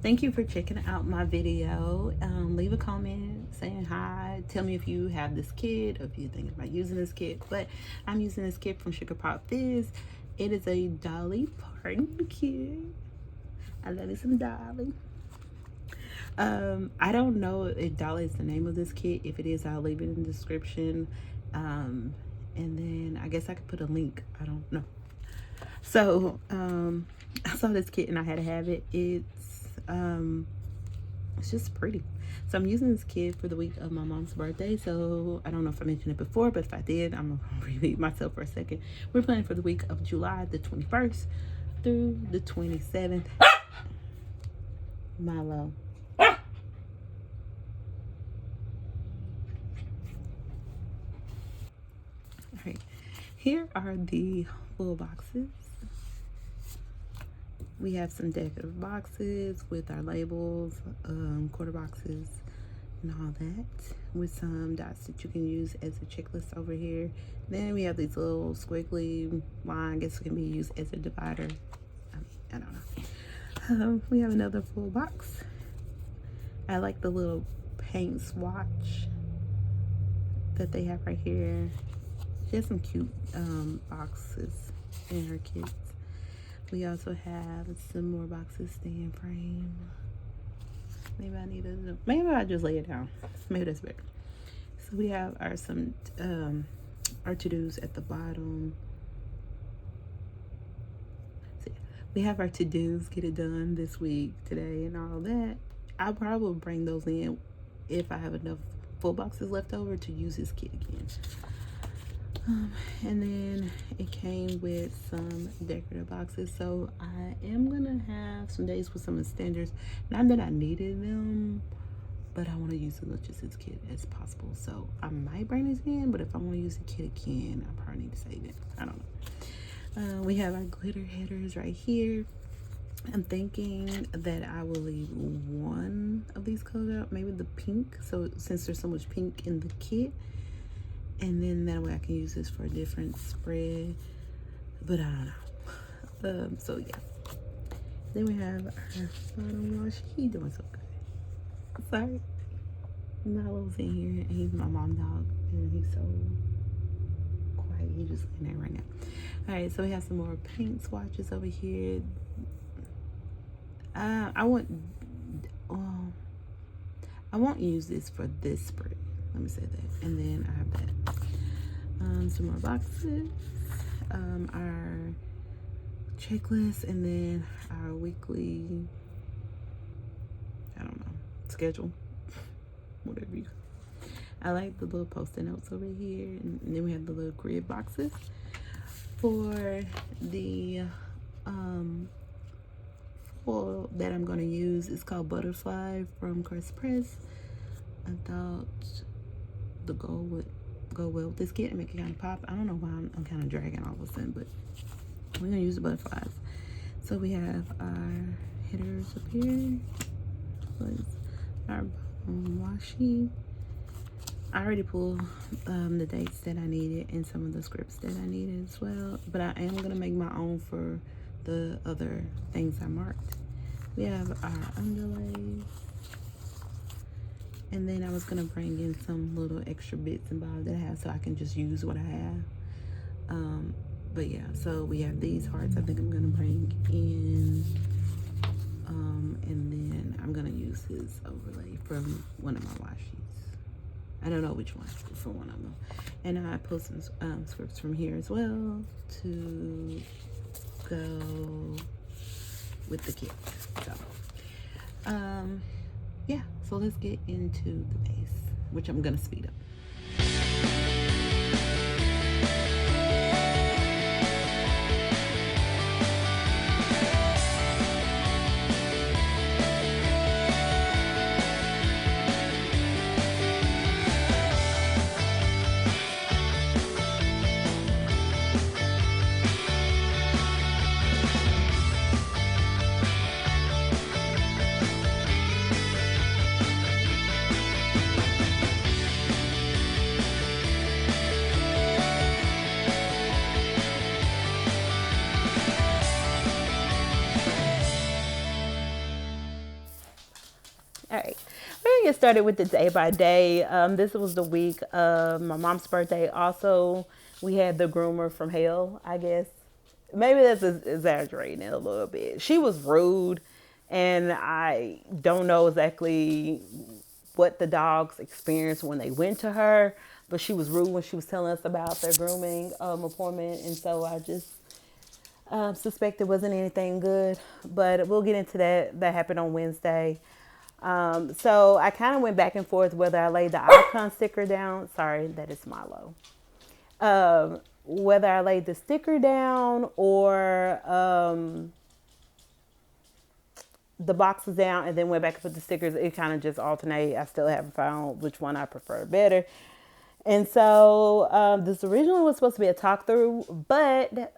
Thank you for checking out my video. Leave a comment saying hi. Tell me if you have this kit or if you're thinking about using this kit. But I'm using this kit from SugarPop Fizz. It is a Dolly Parton kit. I love me some Dolly. I don't know if Dolly is the name of this kit. If it is, I'll leave it in the description. And then I guess I could put a link. I don't know. So I saw this kit and I had to have it. It's just pretty. So I'm using this kit for the week of my mom's birthday. So I don't know if I mentioned it before, but if I did, I'm gonna repeat myself for a second. We're planning for the week of July the 21st through the 27th. Milo. All right, here are the full boxes. We have some decorative boxes with our labels, quarter boxes, and all that, with some dots that you can use as a checklist over here. Then we have these little squiggly line. I guess it can be used as a divider. I don't know. We have another full box. I like the little paint swatch that they have right here. She has some cute boxes in her kits. We also have some more boxes, stand frame. Maybe I need to, maybe I'll just lay it down. Maybe that's better. So we have our to-dos at the bottom. So we have our to-dos, get it done this week, today, and all that. I'll probably bring those in if I have enough full boxes left over to use this kit again. And then it came with some decorative boxes, so I am gonna have some days with some of the standards. Not that I needed them, but I want to use as much of this kit as possible, so I might bring this in. But if I want to use the kit again, I probably need to save it. I don't know. We have our glitter headers right here. I'm thinking that I will leave one of these colors out, maybe the pink, so since there's so much pink in the kit. And then that way I can use this for a different spread, but I don't know. So yeah. Then we have our bottom wash. He's doing so good. Sorry. Milo's in here and he's my mom dog and he's so quiet. He's just in there right now. All right, so we have some more paint swatches over here. I won't use this for this spread. Let me say that. And then I have that. Some more boxes. Our checklist, and then our weekly, I don't know, schedule. Whatever you. I like the little post-it notes over here. And then we have the little grid boxes for the foil that I'm gonna use. It's called Butterfly from Crest Press. I thought the gold would go well with this kit and make it kind of pop. I don't know why I'm kind of dragging all of a sudden, but we're gonna use the butterflies. So we have our headers up here. Our washi. I already pulled the dates that I needed and some of the scripts that I needed as well, but I am gonna make my own for the other things I marked. We have our underlays. And then I was gonna bring in some little extra bits and bobs that I have so I can just use what I have. But yeah, so we have these hearts I think I'm gonna bring in. And then I'm gonna use this overlay from one of my washes. I don't know which one, for one of them. And I pulled some scripts from here as well to go with the kit. So, yeah, so let's get into the base, which I'm gonna speed up. started with the day by day. This was the week of my mom's birthday. Also, we had the groomer from hell, I guess. Maybe that's exaggerating it a little bit. She was rude, and I don't know exactly what the dogs experienced when they went to her, but she was rude when she was telling us about their grooming appointment, and so I just suspect it wasn't anything good. But we'll get into that. That happened on Wednesday. So I kind of went back and forth whether I laid the icon sticker down. Sorry, that is Milo. Whether I laid the sticker down or the boxes down and then went back and put the stickers. It kind of just alternated. I still haven't found which one I prefer better. And so this originally was supposed to be a talk through, but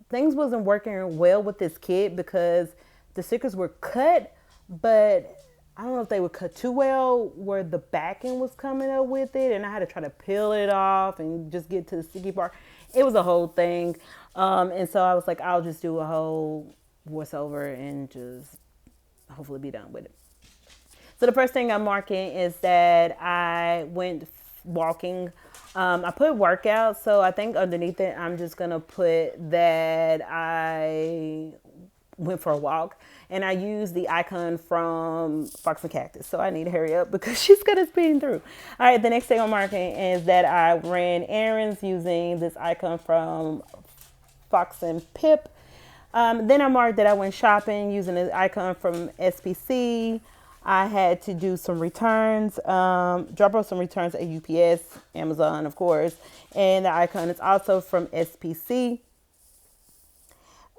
things wasn't working well with this kit because the stickers were cut, but I don't know if they were cut too well where the backing was coming up with it, and I had to try to peel it off and just get to the sticky part. It was a whole thing. And so I was like, I'll just do a whole voiceover and just hopefully be done with it. So the first thing I'm marking is that I went walking. I put workout, so I think underneath it, I'm just going to put that I went for a walk. And I used the icon from Fox and Cactus. So I need to hurry up because she's going to speed through. All right, the next thing I'm marking is that I ran errands using this icon from Fox and Pip. Then I marked that I went shopping using the icon from SPC. I had to do some returns, drop off some returns at UPS, Amazon, of course. And the icon is also from SPC.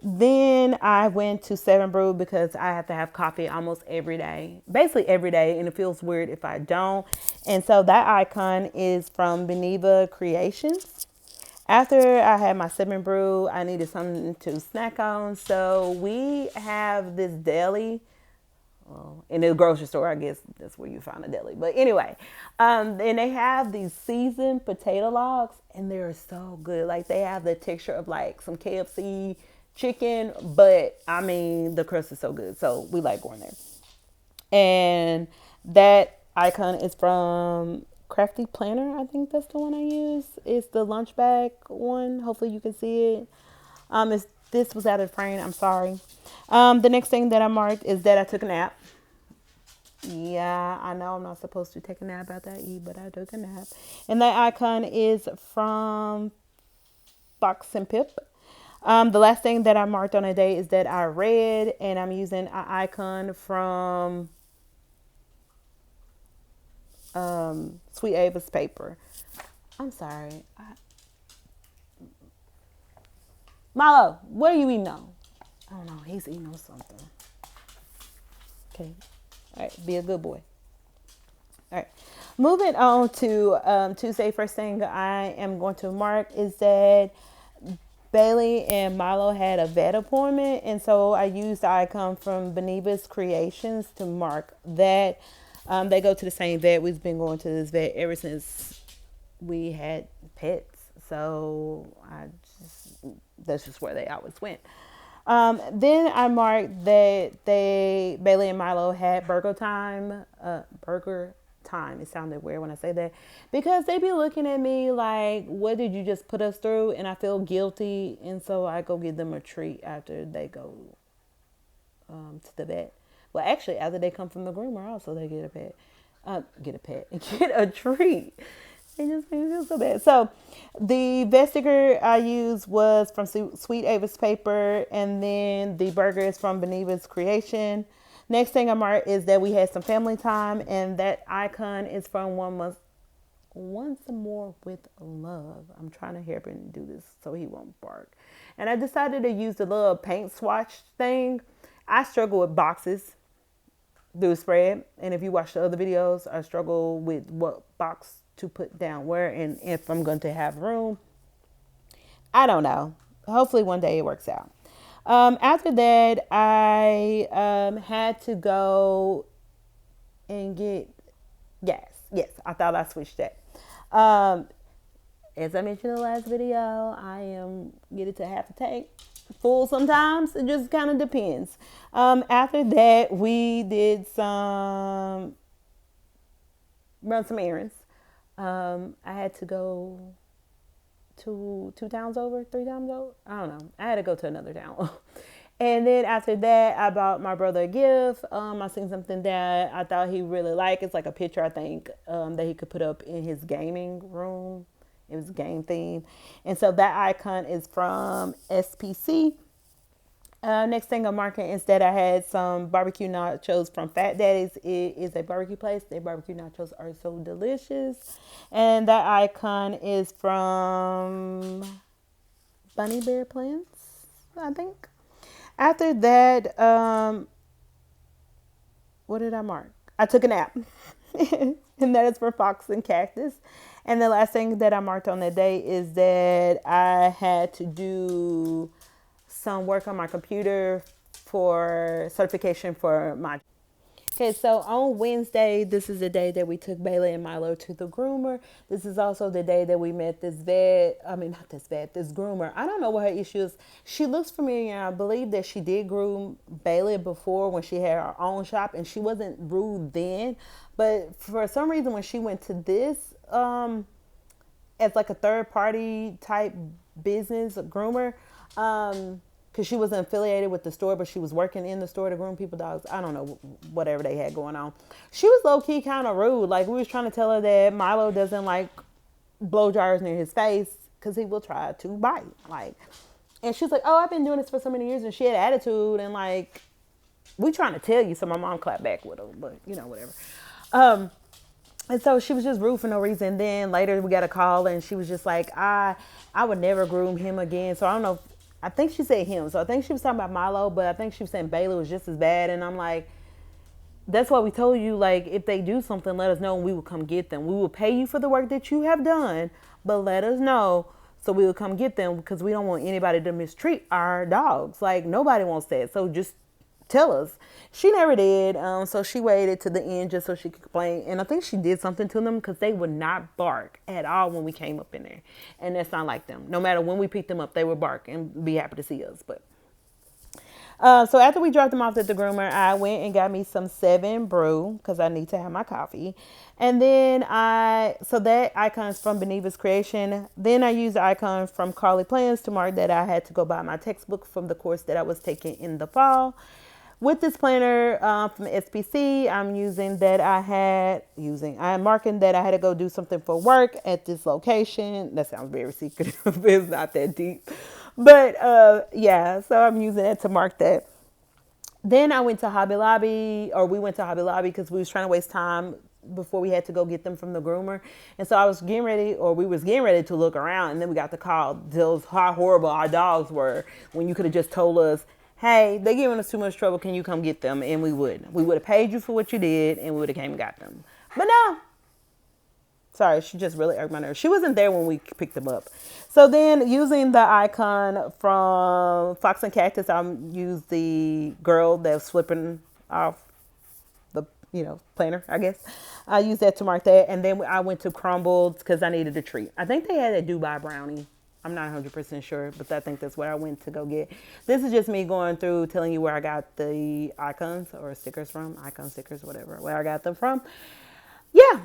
Then I went to Seven Brew because I have to have coffee almost every day, basically every day, and it feels weird if I don't. And so that icon is from Beneva Creations. After I had my Seven Brew, I needed something to snack on. So we have this deli. Well, in the grocery store, I guess that's where you find a deli. But anyway, and they have these seasoned potato logs, and they're so good. Like they have the texture of like some KFC chicken, but I mean the crust is so good, so we like going there. And that icon is from Crafty Planner. I think that's the one I use. It's the lunch bag one. Hopefully you can see it. This was out of frame. I'm sorry. The next thing that I marked is that I took a nap. Yeah, I know I'm not supposed to take a nap after I eat, but I took a nap. And that icon is from Fox and Pip. The last thing that I marked on a day is that I read, and I'm using an icon from Sweet Ava's paper. I'm sorry. Milo, what are you eating on? I don't know. He's eating on something. Okay. All right. Be a good boy. All right. Moving on to Tuesday. First thing I am going to mark is that Bailey and Milo had a vet appointment, and so I used the icon from Beneva's Creations to mark that. They go to the same vet. We've been going to this vet ever since we had pets, so that's just where they always went. Then I marked that Bailey and Milo had burger time. It sounded weird when I say that because they be looking at me like, what did you just put us through? And I feel guilty. And so I go give them a treat after they go to the vet. Well, actually, after they come from the groomer, also they get a pet. Get a treat. It just makes me feel so bad. So the vet sticker I used was from Sweet Ava's paper, and then the burger is from Beneva's Creation. Next thing I marked is that we had some family time, and that icon is from Once More with Love. I'm trying to help him do this so he won't bark. And I decided to use the little paint swatch thing. I struggle with boxes through spread, and if you watch the other videos, I struggle with what box to put down where and if I'm going to have room. I don't know. Hopefully one day it works out. After that, I had to go and get gas. Yes, I thought I switched that. As I mentioned in the last video, I am getting to half a tank. full sometimes. It just kind of depends. After that, we did run some errands. I had to go two towns over, 3 times over. I don't know. I had to go to another town. And then after that, I bought my brother a gift. I seen something that I thought he really liked. It's like a picture, I think, that he could put up in his gaming room. It was game themed. And so that icon is from SPC. Next thing I'm marking is that I had some barbecue nachos from Fat Daddy's. It is a barbecue place. Their barbecue nachos are so delicious. And that icon is from Bunny Bear Plants, I think. After that, what did I mark? I took a nap. And that is for Fox and Cactus. And the last thing that I marked on that day is that I had to do some work on my computer for certification for my. Okay, so on Wednesday, this is the day that we took Bailey and Milo to the groomer. This is also the day that we met this vet. I mean, not this vet, this groomer. I don't know what her issue is. She looks familiar. I believe that she did groom Bailey before when she had her own shop, and she wasn't rude then. But for some reason, when she went to this, as like a third party type business groomer, because she wasn't affiliated with the store, but she was working in the store to groom people dogs. I don't know, whatever they had going on. She was low key kind of rude. Like, we was trying to tell her that Milo doesn't like blow dryers near his face because he will try to bite. Like, and she's like, "Oh, I've been doing this for so many years," and she had attitude, and like, we trying to tell you. So my mom clapped back with her, but whatever. And so she was just rude for no reason. Then later we got a call, and she was just like, I would never groom him again. So I don't know. I think she said him. So I think she was talking about Milo, but I think she was saying Bailey was just as bad. And I'm like, that's why we told you, like, if they do something, let us know and we will come get them. We will pay you for the work that you have done, but let us know so we will come get them, because we don't want anybody to mistreat our dogs. Like, nobody wants that. So just tell us. She never did. So she waited to the end just so she could complain. And I think she did something to them because they would not bark at all when we came up in there. And that's not like them. No matter when we picked them up, they would bark and be happy to see us. But so after we dropped them off at the groomer, I went and got me some 7 Brew because I need to have my coffee. And then so that icon is from Beneva's Creation. Then I used the icon from Carly Plans to mark that I had to go buy my textbook from the course that I was taking in the fall. With this planner from SPC, I'm marking that I had to go do something for work at this location. That sounds very secretive. It's not that deep. But yeah, so I'm using it to mark that. Then I went to Hobby Lobby, or we went to Hobby Lobby because we was trying to waste time before we had to go get them from the groomer. And so we was getting ready to look around, and then we got the call, tells how horrible our dogs were when you could have just told us, "Hey, they're giving us too much trouble. Can you come get them?" And we would have paid you for what you did, and we would have came and got them. But no. Sorry, she just really irked my nerves. She wasn't there when we picked them up. So then, using the icon from Fox and Cactus, I used the girl that was flipping off the, planner, I guess. I used that to mark that. And then I went to Crumbles because I needed a treat. I think they had a Dubai brownie. I'm not 100% sure, but I think that's what I went to go get. This is just me going through, telling you where I got the icons or stickers from. Icon stickers, whatever, where I got them from. Yeah.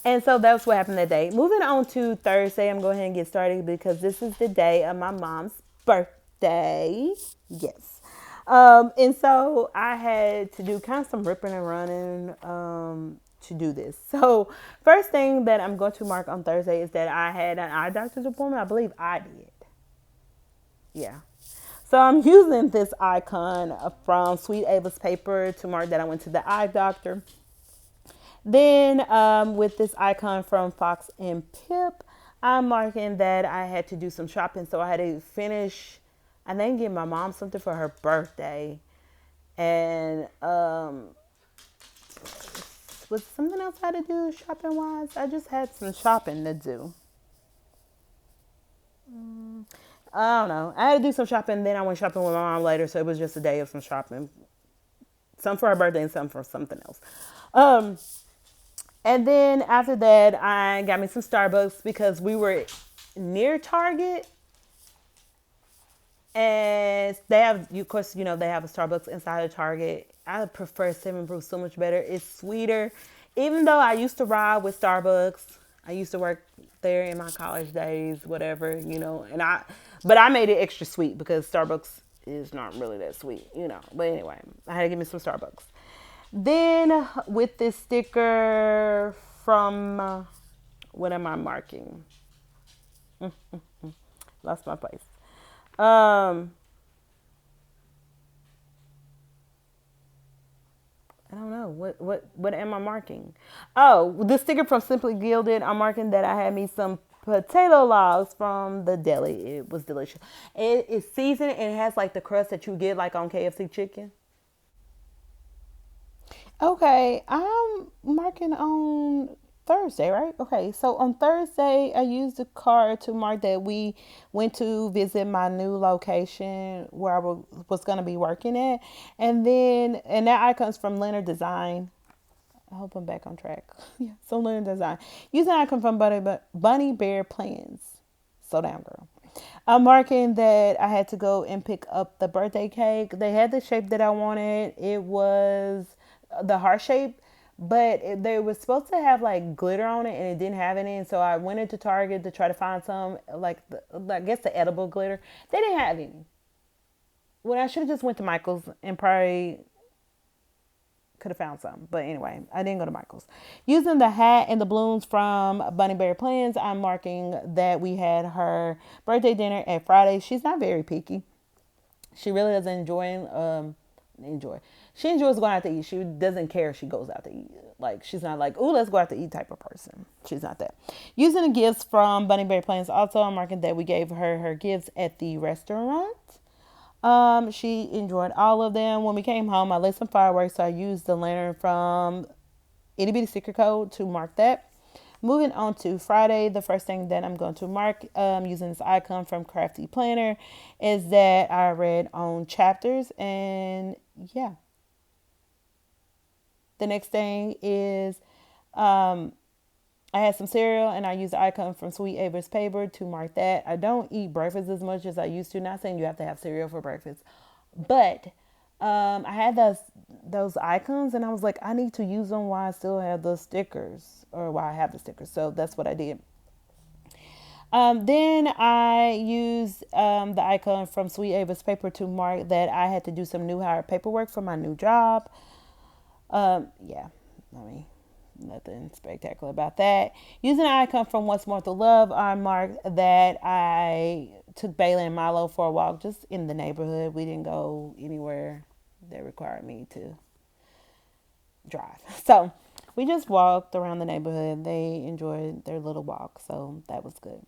And so that's what happened that day. Moving on to Thursday, I'm going ahead and get started because this is the day of my mom's birthday. Yes. And so I had to do kind of some ripping and running to do this. So first thing that I'm going to mark on Thursday is that I had an eye doctor's appointment. I believe I did. Yeah. So I'm using this icon from Sweet Ava's paper to mark that I went to the eye doctor. Then with this icon from Fox and Pip, I'm marking that I had to do some shopping. So I had to finish, I think, get my mom something for her birthday. And was something else I had to do shopping wise? I just had some shopping to do. I don't know. I had to do some shopping. Then I went shopping with my mom later. So it was just a day of some shopping. Some for her birthday and some for something else. And then after that, I got me some Starbucks because we were near Target. And they have, of course, they have a Starbucks inside of Target. I prefer Seven Brew so much better. It's sweeter. Even though I used to ride with Starbucks, I used to work there in my college days, whatever, but I made it extra sweet because Starbucks is not really that sweet, But anyway, I had to give me some Starbucks. Then with this sticker from, what am I marking? Lost my place. Um, I don't know what am I marking? Oh, the sticker from Simply Gilded. I'm marking that I had me some potato logs from the deli. It was delicious. It is seasoned and it has like the crust that you get like on KFC chicken. Okay, I'm marking on Thursday, right? Okay, so on Thursday, I used the card to mark that we went to visit my new location where was going to be working at. And that icon's from Leonard Design. I hope I'm back on track. Yeah, so Leonard Design. Using icon from Bunny Bear Plans. So down, girl. I'm marking that I had to go and pick up the birthday cake. They had the shape that I wanted. It was the heart shape, but they were supposed to have like glitter on it, and it didn't have any. And so I went into Target to try to find some, like I guess the edible glitter. They didn't have any. Well, I should have just went to Michael's and probably could have found some. But anyway, I didn't go to Michael's. Using the hat and the balloons from Bunny Bear Plans, I'm marking that we had her birthday dinner at Friday. She's not very picky. She really doesn't enjoy. She enjoys going out to eat. She doesn't care if she goes out to eat. Like she's not like, ooh, let's go out to eat type of person. She's not that. Using the gifts from Bunny Bear Plans, also I'm marking that we gave her gifts at the restaurant. She enjoyed all of them. When we came home, I lit some fireworks, so I used the lantern from Itty Bitty Secret Code to mark that. Moving on to Friday, the first thing that I'm going to mark using this icon from Crafty Planner is that I read on chapters, and yeah. The next thing is I had some cereal and I used the icon from Sweet Ava's paper to mark that. I don't eat breakfast as much as I used to. Not saying you have to have cereal for breakfast, but I had those icons and I was like, I need to use them while I still have the stickers or while I have the stickers. So that's what I did. Then I used the icon from Sweet Ava's paper to mark that I had to do some new hire paperwork for my new job. Yeah, I mean, nothing spectacular about that. Using an icon from What's More to Love, I marked that I took Bailey and Milo for a walk just in the neighborhood. We didn't go anywhere that required me to drive. So we just walked around the neighborhood. They enjoyed their little walk, so that was good.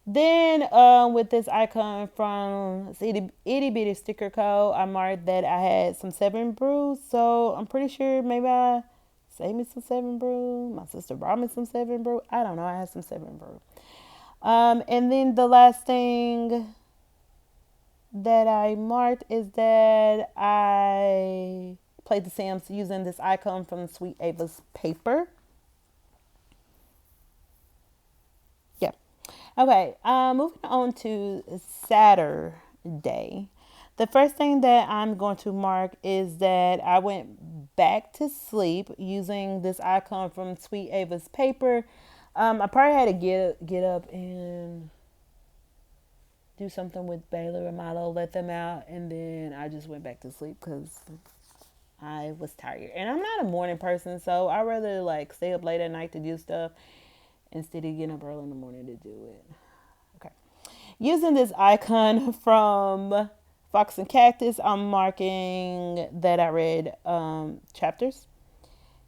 Then with this icon from Itty Bitty Sticker Code, I marked that I had some Seven Brews. So I'm pretty sure maybe I saved me some Seven Brew. My sister brought me some Seven Brew. I don't know. I had some Seven Brew. And then the last thing that I marked is that I played The Sims using this icon from Sweet Ava's paper. Yeah. Okay, moving on to Saturday. The first thing that I'm going to mark is that I went back to sleep using this icon from Sweet Ava's paper. I probably had to get up and do something with Baylor and Milo, let them out, and then I just went back to sleep because I was tired. And I'm not a morning person, so I rather like stay up late at night to do stuff instead of getting up early in the morning to do it. Okay. Using this icon from Fox and Cactus, I'm marking that I read chapters.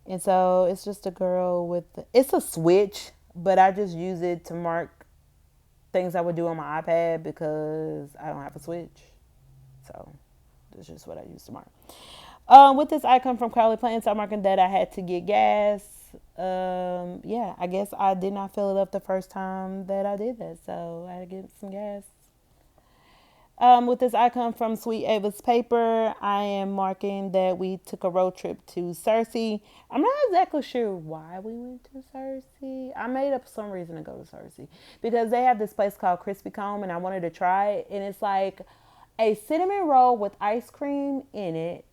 And so it's just a girl it's a switch, but I just use it to mark things I would do on my iPad because I don't have a switch. So that's just what I use to mark. With this icon from Crowley Plants, I'm marking that I had to get gas. Yeah, I guess I did not fill it up the first time that I did that, so I had to get some gas. With this icon from Sweet Ava's paper, I am marking that we took a road trip to Cersei. I'm not exactly sure why we went to Cersei. I made up some reason to go to Cersei because they have this place called Krispy Kreme, and I wanted to try it. And it's like a cinnamon roll with ice cream in it,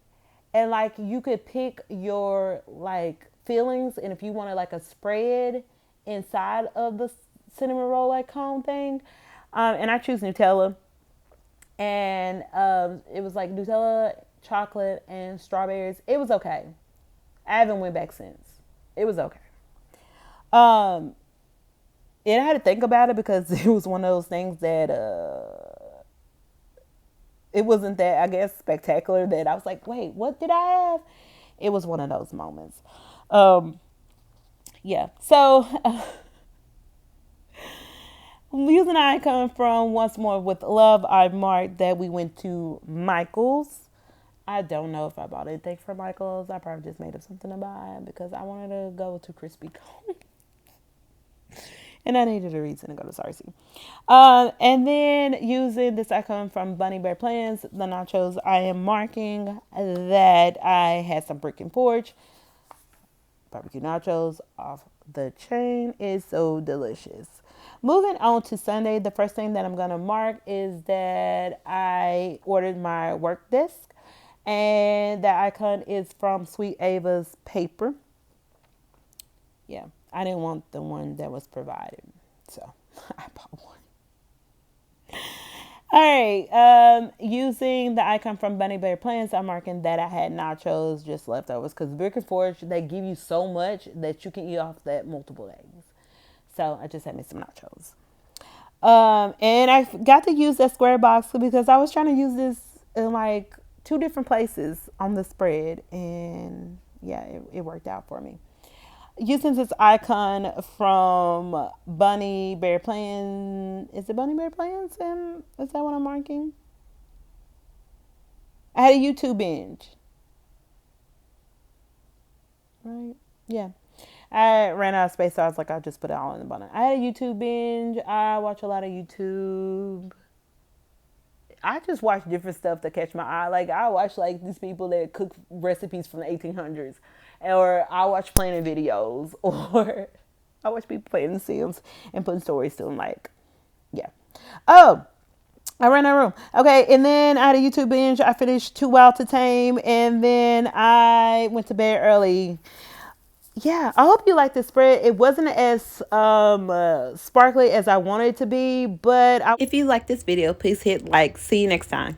and like you could pick your like fillings, and if you wanted like a spread inside of the cinnamon roll like cone thing, and I choose Nutella, and it was like Nutella, chocolate, and strawberries. It was okay. I haven't went back since. It was okay. Um, and I had to think about it because it was one of those things that it wasn't that, I guess, spectacular that I was like, wait, what did I have? It was one of those moments. Um, yeah. So using the icon from Once More with Love, I marked that we went to Michael's. I don't know if I bought anything for Michael's. I probably just made up something to buy because I wanted to go to Krispy Kreme. And I needed a reason to go to Cersei. And then using this icon from Bunny Bear Plans, the nachos, I am marking that I had some brick and porch. Barbecue nachos off the chain is so delicious. Moving on to Sunday, the first thing that I'm going to mark is that I ordered my work desk. And that icon is from Sweet Ava's paper. Yeah, I didn't want the one that was provided, so I bought one. All right, using the icon from Bunny Bear Plans, I'm marking that I had nachos, just leftovers, because Brick and Forge, they give you so much that you can eat off that multiple days. So I just had me some nachos. And I got to use that square box because I was trying to use this in like two different places on the spread, and yeah, it worked out for me. Using this icon from Bunny Bear Plans, is it Bunny Bear Plans? And is that what I'm marking? I had a YouTube binge, right? Yeah. I ran out of space, so I was like, I'll just put it all in the bottom. I had a YouTube binge. I watch a lot of YouTube. I just watch different stuff to catch my eye. Like I watch like these people that cook recipes from the 1800s, or I watch planning videos, or I watch people playing The Sims and putting stories to them. Like, yeah. Oh, I ran out of room. Okay, and then I had a YouTube binge. I finished Too Wild to Tame, and then I went to bed early. Yeah, I hope you like this spread. It wasn't as sparkly as I wanted it to be, but if you like this video, please hit like. See you next time.